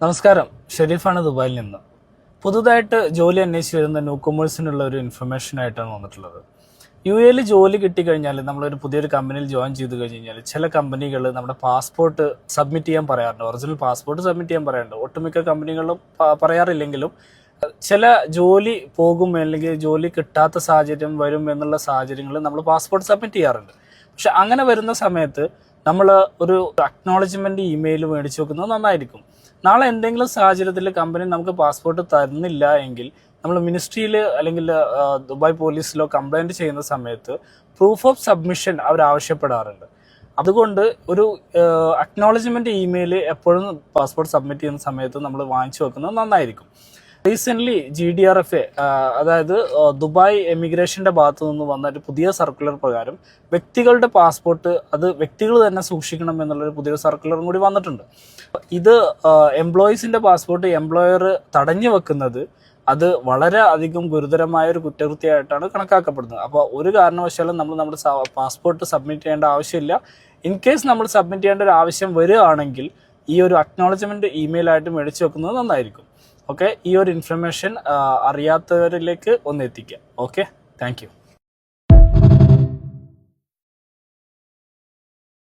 നമസ്കാരം, ഷെരീഫാണ് ദുബായിൽ നിന്ന്. പുതുതായിട്ട് ജോലി അന്വേഷിച്ച് വരുന്ന ന്യൂ കൊമേഴ്സിനുള്ള ഒരു ഇൻഫർമേഷൻ ആയിട്ടാണ് വന്നിട്ടുള്ളത്. യു എയിൽ ജോലി കിട്ടിക്കഴിഞ്ഞാൽ നമ്മളൊരു പുതിയൊരു കമ്പനിയിൽ ജോയിൻ ചെയ്ത് കഴിഞ്ഞാൽ ചില കമ്പനികൾ നമ്മുടെ പാസ്പോർട്ട് സബ്മിറ്റ് ചെയ്യാൻ പറയാറുണ്ട്, ഒറിജിനൽ പാസ്പോർട്ട് സബ്മിറ്റ് ചെയ്യാൻ പറയാറുണ്ട്. ഒട്ടുമിക്ക കമ്പനികളും പറയാറില്ലെങ്കിലും ചില ജോലി പോകും അല്ലെങ്കിൽ ജോലി കിട്ടാത്ത സാഹചര്യം വരും എന്നുള്ള സാഹചര്യങ്ങളിൽ നമ്മൾ പാസ്പോർട്ട് സബ്മിറ്റ് ചെയ്യാറുണ്ട്. പക്ഷെ അങ്ങനെ വരുന്ന സമയത്ത് നമ്മൾ ഒരു അക്നോളജ്മെൻറ്റ് ഇമെയിൽ മേടിച്ച് വെക്കുന്നത് നന്നായിരിക്കും. നാളെ എന്തെങ്കിലും സാഹചര്യത്തിൽ കമ്പനി നമുക്ക് പാസ്പോർട്ട് തരുന്നില്ല എങ്കിൽ നമ്മൾ മിനിസ്ട്രിയിൽ അല്ലെങ്കിൽ ദുബായ് പോലീസിലോ കംപ്ലൈൻറ്റ് ചെയ്യുന്ന സമയത്ത് പ്രൂഫ് ഓഫ് സബ്മിഷൻ അവർ ആവശ്യപ്പെടാറുണ്ട്. അതുകൊണ്ട് ഒരു അക്നോളജ്മെൻറ്റ് ഇമെയിൽ എപ്പോഴും പാസ്പോർട്ട് സബ്മിറ്റ് ചെയ്യുന്ന സമയത്ത് നമ്മൾ വാങ്ങിച്ചു വെക്കുന്നത് നന്നായിരിക്കും. റീസെൻ്റ്ലി GDRFA, അതായത് ദുബായ് എമിഗ്രേഷൻ്റെ ഭാഗത്തു നിന്ന് വന്ന ഒരു പുതിയ സർക്കുലർ പ്രകാരം വ്യക്തികളുടെ പാസ്പോർട്ട് അത് വ്യക്തികൾ തന്നെ സൂക്ഷിക്കണം എന്നുള്ളൊരു പുതിയൊരു സർക്കുലറും കൂടി വന്നിട്ടുണ്ട്. ഇത് എംപ്ലോയീസിൻ്റെ പാസ്പോർട്ട് എംപ്ലോയർ തടഞ്ഞു വെക്കുന്നത് അത് വളരെ അധികം ഗുരുതരമായ ഒരു കുറ്റകൃത്യമായിട്ടാണ് കണക്കാക്കപ്പെടുന്നത്. അപ്പോൾ ഒരു കാരണവശാലും നമ്മൾ നമ്മുടെ പാസ്പോർട്ട് സബ്മിറ്റ് ചെയ്യേണ്ട ആവശ്യമില്ല. ഇൻ കേസ് നമ്മൾ സബ്മിറ്റ് ചെയ്യേണ്ട ഒരു ആവശ്യം വരികയാണെങ്കിൽ ഈ ഒരു അക്നോളജ്മെൻറ്റ് ഇമെയിലായിട്ട് മേടിച്ച് വെക്കുന്നത് നന്നായിരിക്കും. ഓക്കെ, ഈ ഒരു ഇൻഫർമേഷൻ അറിയാത്തവരിലേക്ക് ഒന്ന് എത്തിക്കുക. Okay, thank you.